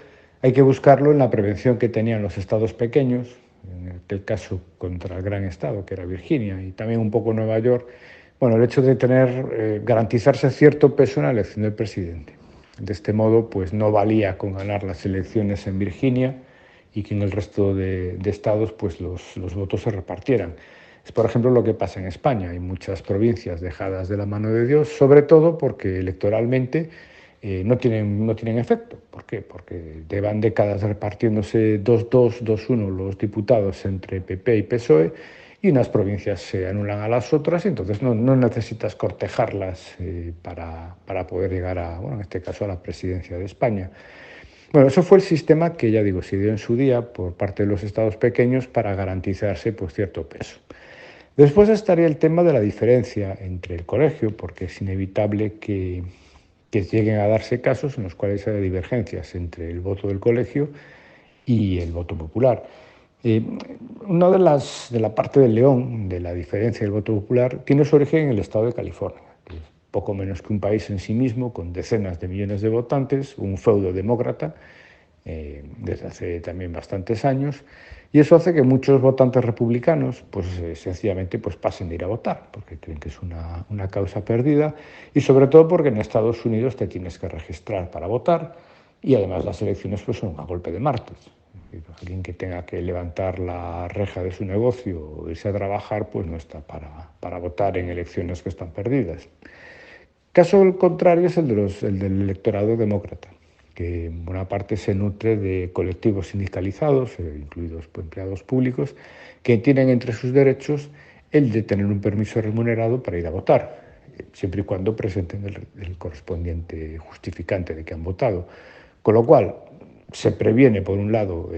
hay que buscarlo en la prevención que tenían los estados pequeños, en aquel caso contra el gran estado que era Virginia y también un poco Nueva York. Bueno, el hecho de garantizarse cierto peso en la elección del presidente. De este modo, pues no valía con ganar las elecciones en Virginia y que en el resto de estados pues los votos se repartieran. Es, por ejemplo, lo que pasa en España. Hay muchas provincias dejadas de la mano de Dios, sobre todo porque electoralmente no tienen efecto. ¿Por qué? Porque llevan décadas repartiéndose 2-2, 2-1 los diputados entre PP y PSOE y unas provincias se anulan a las otras y entonces no necesitas cortejarlas para poder llegar en este caso a la presidencia de España. Bueno, eso fue el sistema que, ya digo, se dio en su día por parte de los estados pequeños para garantizarse pues, cierto peso. Después estaría el tema de la diferencia entre el colegio, porque es inevitable que lleguen a darse casos en los cuales haya divergencias entre el voto del colegio y el voto popular. Una de la parte del león de la diferencia del voto popular tiene su origen en el estado de California, que es poco menos que un país en sí mismo, con decenas de millones de votantes, un feudo demócrata desde hace también bastantes años, y eso hace que muchos votantes republicanos sencillamente pasen de ir a votar, porque creen que es una causa perdida, y sobre todo porque en Estados Unidos te tienes que registrar para votar, y además las elecciones son a golpe de martes. Alguien que tenga que levantar la reja de su negocio o irse a trabajar, pues no está para votar en elecciones que están perdidas. Caso contrario es el del electorado demócrata, que en buena parte se nutre de colectivos sindicalizados, incluidos empleados públicos, que tienen entre sus derechos el de tener un permiso remunerado para ir a votar, siempre y cuando presenten el correspondiente justificante de que han votado. Con lo cual, se previene, por un lado,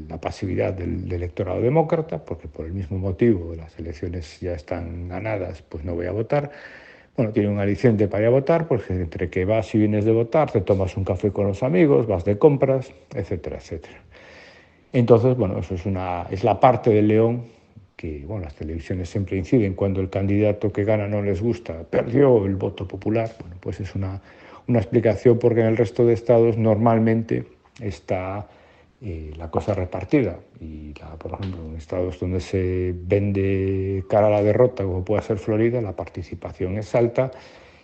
la pasividad del electorado demócrata, porque por el mismo motivo las elecciones ya están ganadas, pues no voy a votar. Bueno, tiene un aliciente para ir a votar, porque entre que vas y vienes de votar, te tomas un café con los amigos, vas de compras, etcétera, etcétera. Entonces, bueno, eso es la parte del león que, las televisiones siempre inciden cuando el candidato que gana no les gusta, perdió el voto popular. Bueno, pues es una una explicación porque en el resto de estados normalmente está la cosa repartida. Y, por ejemplo, en estados donde se vende cara a la derrota, como puede ser Florida, la participación es alta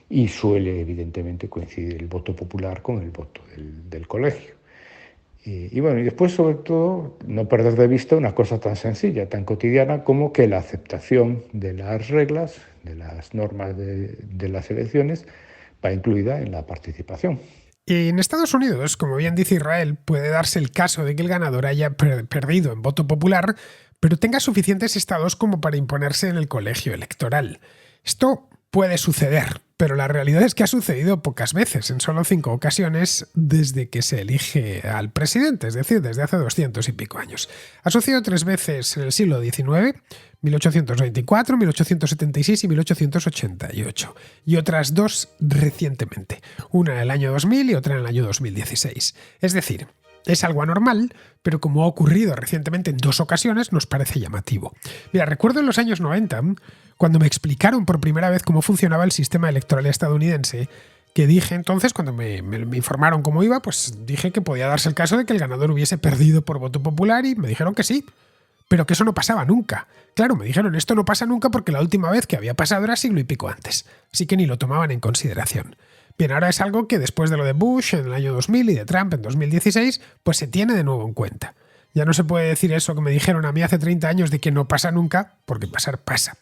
y suele evidentemente coincidir el voto popular con el voto del colegio. Y bueno, y después, sobre todo, no perder de vista una cosa tan sencilla, tan cotidiana como que la aceptación de las reglas, de las normas de las elecciones, va incluida en la participación. Y en Estados Unidos, como bien dice Israel, puede darse el caso de que el ganador haya perdido en voto popular, pero tenga suficientes estados como para imponerse en el colegio electoral. Esto puede suceder, pero la realidad es que ha sucedido pocas veces, en solo 5 ocasiones desde que se elige al presidente, es decir, desde hace 200 y pico años. Ha sucedido 3 veces en el siglo XIX, 1824, 1876 y 1888, y otras 2 recientemente, una en el año 2000 y otra en el año 2016. Es decir, es algo anormal, pero como ha ocurrido recientemente en 2 ocasiones, nos parece llamativo. Mira, recuerdo en los años 90, cuando me explicaron por primera vez cómo funcionaba el sistema electoral estadounidense, que dije entonces, cuando me informaron cómo iba, pues dije que podía darse el caso de que el ganador hubiese perdido por voto popular y me dijeron que sí, pero que eso no pasaba nunca. Claro, me dijeron, esto no pasa nunca porque la última vez que había pasado era siglo y pico antes, así que ni lo tomaban en consideración. Bien, ahora es algo que después de lo de Bush en el año 2000 y de Trump en 2016, pues se tiene de nuevo en cuenta. Ya no se puede decir eso que me dijeron a mí hace 30 años de que no pasa nunca, porque pasar pasa.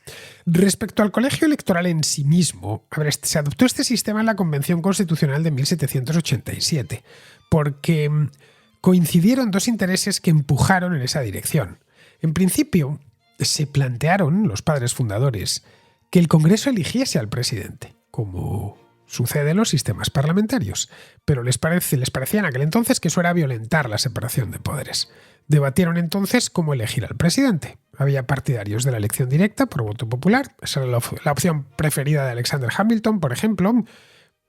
Respecto al colegio electoral en sí mismo, a ver, se adoptó este sistema en la Convención Constitucional de 1787, porque coincidieron 2 intereses que empujaron en esa dirección. En principio, se plantearon los padres fundadores que el Congreso eligiese al presidente, como sucede en los sistemas parlamentarios, pero les parecía en aquel entonces que eso era violentar la separación de poderes. Debatieron entonces cómo elegir al presidente. Había partidarios de la elección directa por voto popular, esa era la opción preferida de Alexander Hamilton, por ejemplo,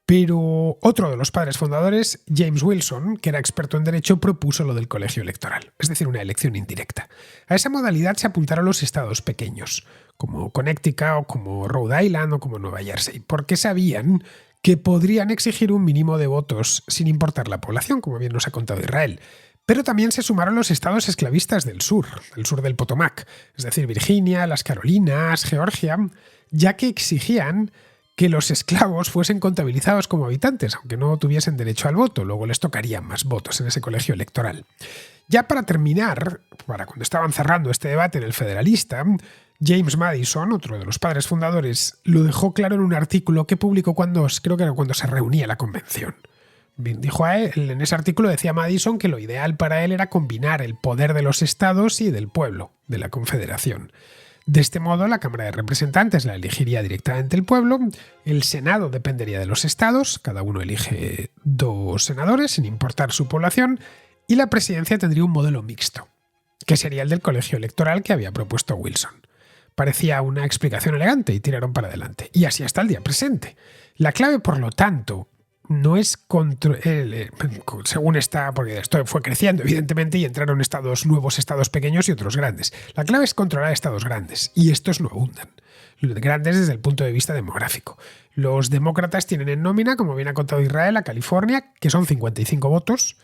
pero otro de los padres fundadores, James Wilson, que era experto en derecho, propuso lo del colegio electoral, es decir, una elección indirecta. A esa modalidad se apuntaron los estados pequeños, como Connecticut o como Rhode Island o como Nueva Jersey, porque sabían que podrían exigir un mínimo de votos sin importar la población, como bien nos ha contado Israel. Pero también se sumaron los estados esclavistas del sur del Potomac, es decir, Virginia, las Carolinas, Georgia, ya que exigían que los esclavos fuesen contabilizados como habitantes, aunque no tuviesen derecho al voto, luego les tocarían más votos en ese colegio electoral. Ya para terminar, para cuando estaban cerrando este debate en el Federalista, James Madison, otro de los padres fundadores, lo dejó claro en un artículo que publicó creo que era cuando se reunía la convención. Dijo a él, en ese artículo decía Madison que lo ideal para él era combinar el poder de los estados y del pueblo, de la confederación. De este modo, la Cámara de Representantes la elegiría directamente el pueblo, el Senado dependería de los estados, cada uno elige 2 senadores sin importar su población, y la presidencia tendría un modelo mixto, que sería el del colegio electoral que había propuesto Wilson. Parecía una explicación elegante y tiraron para adelante. Y así hasta el día presente. La clave, por lo tanto, no es según está, porque esto fue creciendo evidentemente y entraron nuevos estados pequeños y otros grandes. La clave es controlar estados grandes y estos no abundan. Grandes desde el punto de vista demográfico. Los demócratas tienen en nómina, como bien ha contado Israel, a California, que son 55 votos,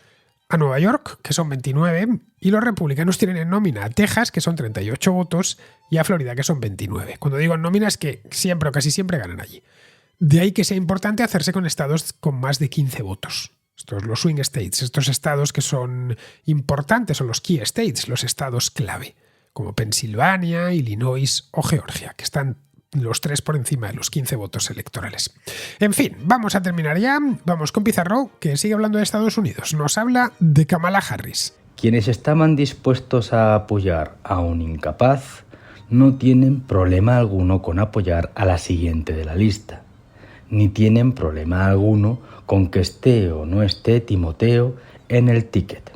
a Nueva York, que son 29, y los republicanos tienen en nómina a Texas, que son 38 votos, y a Florida, que son 29. Cuando digo en nómina es que siempre o casi siempre ganan allí. De ahí que sea importante hacerse con estados con más de 15 votos. Estos los swing states, estos estados que son importantes, son los key states, los estados clave, como Pensilvania, Illinois o Georgia, que están los 3 por encima de los 15 votos electorales. En fin, vamos a terminar ya. Vamos con Pizarro, que sigue hablando de Estados Unidos. Nos habla de Kamala Harris. Quienes estaban dispuestos a apoyar a un incapaz no tienen problema alguno con apoyar a la siguiente de la lista. Ni tienen problema alguno con que esté o no esté Timoteo en el ticket.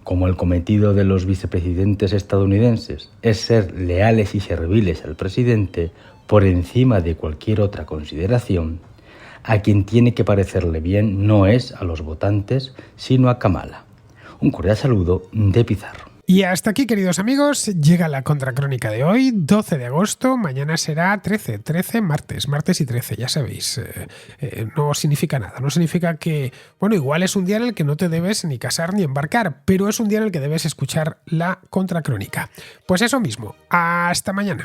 Como el cometido de los vicepresidentes estadounidenses es ser leales y serviles al presidente por encima de cualquier otra consideración, a quien tiene que parecerle bien no es a los votantes, sino a Kamala. Un cordial saludo de Pizarro. Y hasta aquí, queridos amigos, llega la contracrónica de hoy, 12 de agosto, mañana será 13 martes y 13, ya sabéis, no significa nada, no significa que, bueno, igual es un día en el que no te debes ni casar ni embarcar, pero es un día en el que debes escuchar la contracrónica. Pues eso mismo, hasta mañana.